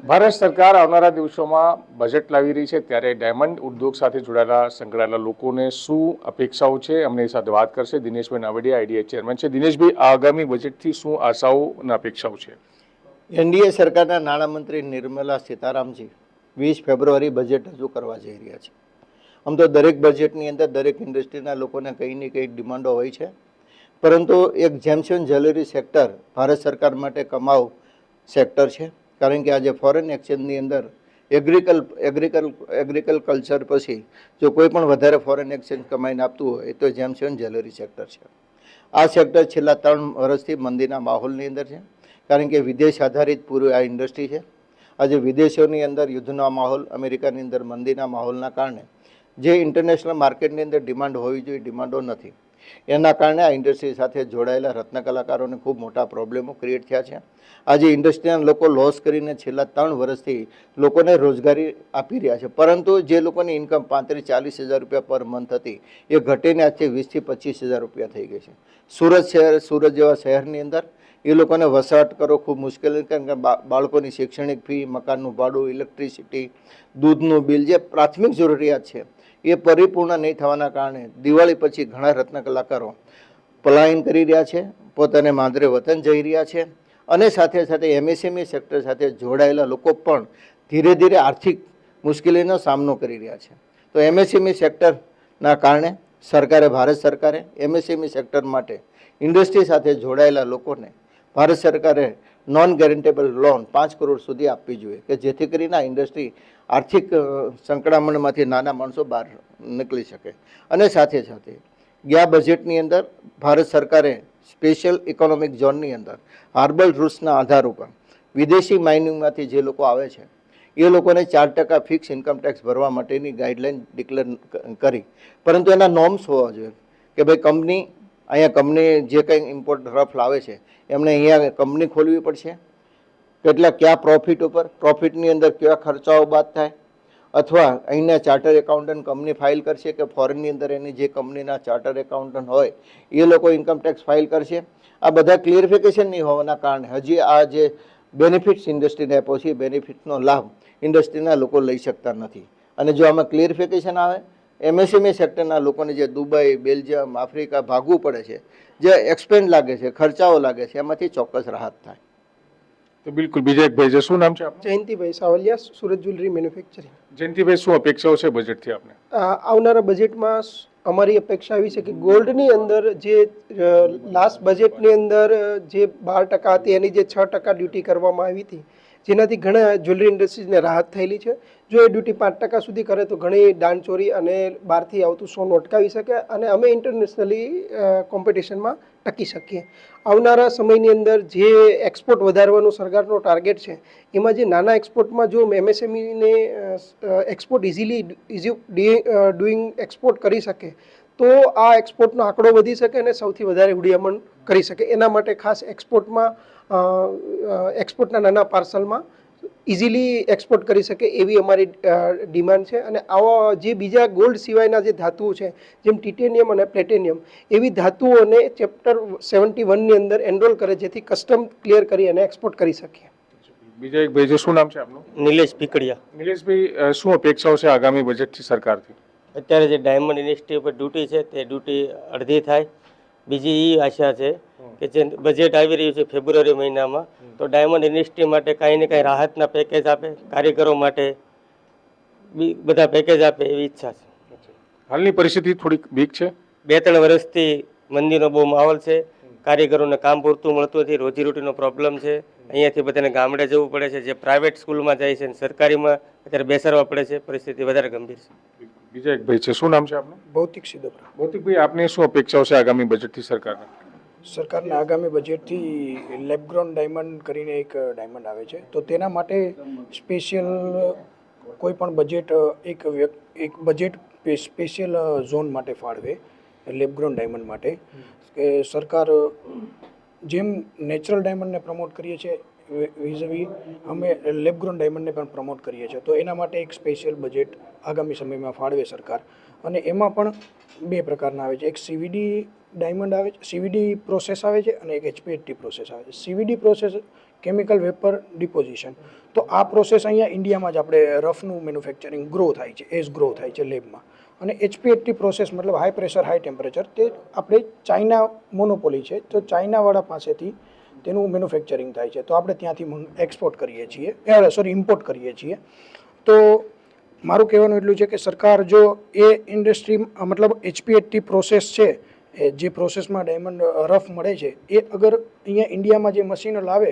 ભારત સરકાર આવનારા દિવસોમાં બજેટ લાવી રહી છે, ત્યારે ડાયમંડ ઉદ્યોગ સાથે સંકળાયેલા લોકોને શું અપેક્ષાઓ છે, અમને સાથે વાત કરશે દિનેશભાઈ નાવડિયા, આઈડીએ ચેરમેન છે. દિનેશભાઈ, આગામી બજેટથી શું આશાઓ અને અપેક્ષાઓ છે? એનડીએ સરકારના નાણામંત્રી નિર્મલા સીતારામજી 20 ફેબ્રુઆરી બજેટ રજૂ કરવા જઈ રહ્યા છે. આમ તો દરેક બજેટની અંદર દરેક ઇન્ડસ્ટ્રીના લોકોને કંઈ ને કંઈ ડિમાન્ડો હોય છે, પરંતુ એક gems and jewellery sector Bharat સરકાર માટે કમાવ સેક્ટર છે. કારણ કે આજે ફોરેન એક્સચેન્જની અંદર એગ્રીકલ્ચર પછી જો કોઈ પણ વધારે ફોરેન એક્સચેન્જ કમાઈને આપતું હોય તો જેમ્સ એન્ડ જ્વેલરી સેક્ટર છે. આ સેક્ટર છેલ્લા 3 વર્ષથી મંદીના માહોલની અંદર છે, કારણ કે વિદેશ આધારિત પૂરી આ ઇન્ડસ્ટ્રી છે. આજે વિદેશોની અંદર યુદ્ધનો માહોલ, અમેરિકાની અંદર મંદીના માહોલના કારણે જે ઇન્ટરનેશનલ માર્કેટની અંદર ડિમાન્ડ હોવી જોઈએ ડિમાન્ડો નથી. એના કારણે આ ઇન્ડસ્ટ્રી સાથે જોડાયેલા રત્ન કલાકારોને ખૂબ મોટા પ્રોબ્લેમો ક્રિએટ થયા છે. આજે ઇન્ડસ્ટ્રીના લોકો લોસ કરીને છેલ્લા 3 વર્ષથી લોકોને રોજગારી આપી રહ્યા છે, પરંતુ જે લોકોની ઇન્કમ 35-40 હજાર રૂપિયા પર મંથ હતી એ ઘટીને આજથી 20-25 હજાર રૂપિયા થઈ ગઈ છે. સુરત જેવા શહેરની અંદર એ લોકોને વસવાટ કરવો ખૂબ મુશ્કેલ, કારણ કે બાળકોની શૈક્ષણિક ફી, મકાનનું ભાડું, ઇલેક્ટ્રિસિટી, દૂધનું બિલ, જે પ્રાથમિક જરૂરિયાત છે એ પરિપૂર્ણ નહીં થવાના કારણે દિવાળી પછી ઘણા રત્ન કલાકારો પલાયન કરી રહ્યા છે, પોતાને માદરે વતન જઈ રહ્યા છે. અને સાથે સાથે એમએસએમઈ સેક્ટર સાથે જોડાયેલા લોકો પણ ધીરે ધીરે આર્થિક મુશ્કેલીનો સામનો કરી રહ્યા છે. તો એમએસએમઈ સેક્ટરના કારણે ભારત સરકારે એમએસએમઈ સેક્ટર માટે ઇન્ડસ્ટ્રી સાથે જોડાયેલા લોકોને ભારત સરકારે નોન ગેરંટેબલ લોન 5 કરોડ સુધી આપવી જોઈએ, કે જેથી કરીને આ ઇન્ડસ્ટ્રી આર્થિક સંકળામણમાંથી નાના માણસો બહાર નીકળી શકે. અને સાથે સાથે ગયા બજેટની અંદર ભારત સરકારે સ્પેશિયલ ઇકોનોમિક ઝોનની અંદર હાર્બલ રૂલ્સના આધાર ઉપર વિદેશી માઇનિંગમાંથી જે લોકો આવે છે એ લોકોને 4% ફિક્સ ઇન્કમ ટેક્સ ભરવા માટેની ગાઈડલાઇન ડિક્લેર કરી, પરંતુ એના નોર્મ્સ હોવા જોઈએ કે ભાઈ કંપની જે કંઈ ઇમ્પોર્ટ રફ લાવે છે એમણે અહીંયા કંપની ખોલવી પડશે, કયા પ્રોફિટ ઉપર, પ્રોફિટની અંદર કેવા ખર્ચાઓ બાદ થાય, અથવા અહીંના ચાર્ટર એકાઉન્ટન્ટ કંપની ફાઇલ કરશે કે ફોરેનની અંદર એની જે કંપનીના ચાર્ટર એકાઉન્ટન્ટ હોય એ લોકો ઇન્કમ ટેક્સ ફાઇલ કરશે. આ બધા ક્લિયરિફિકેશન નહીં હોવાના કારણે હજી આ જે બેનિફિટ્સ ઇન્ડસ્ટ્રીને આપ્યો છે એ બેનિફિટનો લાભ ઇન્ડસ્ટ્રીના લોકો લઈ શકતા નથી. અને જો આમાં ક્લિયરિફિકેશન આવે, એમએસએમઈ સેક્ટરના લોકોને જે દુબઈ, બેલ્જિયમ, આફ્રિકા ભાગવું પડે છે, જે એક્સપેન્ડ લાગે છે, ખર્ચાઓ લાગે છે, એમાંથી ચોક્કસ રાહત થાય. તો બિલકુલ. બીજા એક ભાઈ છે, શું નામ છે આપનું? Jayantibhai Savaliya, Surat jewellery manufacturing. જયંતિભાઈ, શું અપેક્ષાઓ છે બજેટથી આપને? આવનારા બજેટમાં અમારી અપેક્ષા એવી છે કે ગોલ્ડની અંદર જે લાસ્ટ બજેટની અંદર જે 12% હતી એની જે 6% ડ્યુટી કરવામાં આવી હતી, જેનાથી ઘણા જ્વેલરી ઇન્ડસ્ટ્રીઝને રાહત થયેલી છે. જો એ ડ્યુટી 5% સુધી કરે તો ઘણી દાણચોરી અને બહારથી આવતું સોનું અટકાવી શકે અને અમે ઇન્ટરનેશનલી કોમ્પિટિશનમાં ટકી શકીએ. આવનારા સમયની અંદર જે એક્સપોર્ટ વધારવાનો સરકારનો ટાર્ગેટ છે, એમાં જે નાના એક્સપોર્ટમાં જો એમએસએમઈને એક્સપોર્ટ ડુઈંગ એક્સપોર્ટ કરી શકે તો આ એક્સપોર્ટનો આંકડો વધી શકે અને સૌથી વધારે હુડિયામણ કરી શકે. એના માટે ખાસ એક્સપોર્ટના નાના પાર્સલમાં ઇઝીલી એક્સપોર્ટ કરી શકે એવી અમારી ડિમાન્ડ છે. અને આવા જે બીજા ગોલ્ડ સિવાયના જે ધાતુઓ છે, જેમ ટિટેનિયમ અને પ્લેટિનિયમ, એવી ધાતુઓને ચેપ્ટર 71ની અંદર એનરોલ કરે, જેથી કસ્ટમ ક્લિયર કરી અને એક્સપોર્ટ કરી શકીએ. બીજા એક ભાઈ છે, શું નામ છે આપનું? નિલેશ ભીકડિયા. નિલેશભાઈ, શું અપેક્ષાઓ છે આગામી બજેટથી સરકારથી? અત્યારે જે ડાયમંડ ઇન્ડસ્ટ્રી ઉપર ડ્યુટી છે તે ડ્યુટી અડધી થાય. બીજી એ આશા છે કે જે બજેટ આવી રહ્યું છે ફેબ્રુઆરી મહિનામાં, તો ડાયમંડ ઇન્ડસ્ટ્રી માટે કાંઈ ને કાંઈ રાહતના પેકેજ આપે, કારીગરો માટે બધા પેકેજ આપે એવી ઈચ્છા છે. હાલની પરિસ્થિતિ થોડીક બીક છે. 2-3 વર્ષથી મંદીનો બહુ માહોલ છે, કારીગરોને કામ પૂરતું મળતું નથી, રોજીરોટીનો પ્રોબ્લેમ છે. અહીંયાથી બધાને ગામડે જવું પડે છે, જે પ્રાઇવેટ સ્કૂલમાં જાય છે, સરકારીમાં અત્યારે બેસાડવા પડે છે. પરિસ્થિતિ વધારે ગંભીર છે. બીજા એક ભાઈ છે, શું નામ છે આપનું? ભૌતિક સિદ્ધપુરા. ભૌતિકભાઈ, આપની શું અપેક્ષાઓ છે આગામી બજેટથી સરકારના? સરકારના આગામી બજેટથી લેબગ્રોન ડાયમંડ કરીને એક ડાયમંડ આવે છે, તો તેના માટે સ્પેશિયલ કોઈ પણ બજેટ એક બજેટ સ્પેશિયલ ઝોન માટે ફાળવે લેબગ્રોન ડાયમંડ માટે. કે સરકાર જેમ નેચરલ ડાયમંડને પ્રમોટ કરીએ છીએ વિઝવી અમે લેબગ્રોન ડાયમંડને પણ પ્રમોટ કરીએ છીએ, તો એના માટે એક સ્પેશિયલ બજેટ આગામી સમયમાં ફાળવે સરકાર. અને એમાં પણ 2 પ્રકારના આવે છે, એક સીવીડી ડાયમંડ આવે છે, સીવીડી પ્રોસેસ આવે છે, અને એક એચપીએટી પ્રોસેસ આવે છે. CVD process chemical vapour deposition. તો આ પ્રોસેસ અહીંયા ઇન્ડિયામાં જ આપણે રફનું મેન્યુફેક્ચરિંગ ગ્રો થાય છે, ગ્રો થાય છે લેબમાં. અને HPHT પ્રોસેસ મતલબ હાઈ પ્રેશર હાઈ ટેમ્પરેચર, તે આપણે ચાઇના મોનોપોલી છે, તો ચાઇનાવાળા પાસેથી તેનું મેન્યુફેક્ચરિંગ થાય છે, તો આપણે ત્યાંથી એક્સપોર્ટ કરીએ છીએ, ઇમ્પોર્ટ કરીએ છીએ. તો મારું કહેવાનું એટલું છે કે સરકાર જો એ ઇન્ડસ્ટ્રી મતલબ HPHT પ્રોસેસ છે, જે પ્રોસેસમાં ડાયમંડ રફ મળે છે, એ અગર અહીંયા ઇન્ડિયામાં જે મશીનો લાવે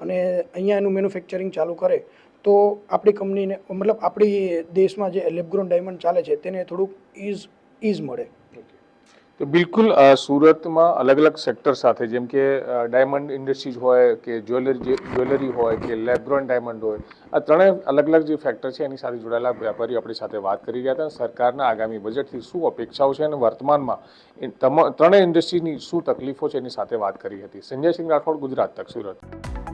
અને અહીંયા એનું મેન્યુફેક્ચરિંગ ચાલુ કરે, તો આપણી કંપનીને મતલબ આપણી દેશમાં જે લેબગ્રોન ડાયમંડ ચાલે છે તેને થોડુંક ઇઝ મળે. તો બિલકુલ સુરતમાં અલગ અલગ સેક્ટર સાથે, જેમ કે ડાયમંડ ઇન્ડસ્ટ્રીઝ હોય કે જ્વેલરી હોય કે લેબગ્રોન ડાયમંડ હોય, આ ત્રણેય અલગ અલગ જે ફેક્ટર છે એની સાથે જોડાયેલા વેપારીઓ આપણી સાથે વાત કરી રહ્યા હતા. સરકારના આગામી બજેટથી શું અપેક્ષાઓ છે અને વર્તમાનમાં ત્રણેય ઇન્ડસ્ટ્રીની શું તકલીફો છે એની સાથે વાત કરી હતી. સંજય સિંહ રાઠોડ, ગુજરાત તક, સુરત.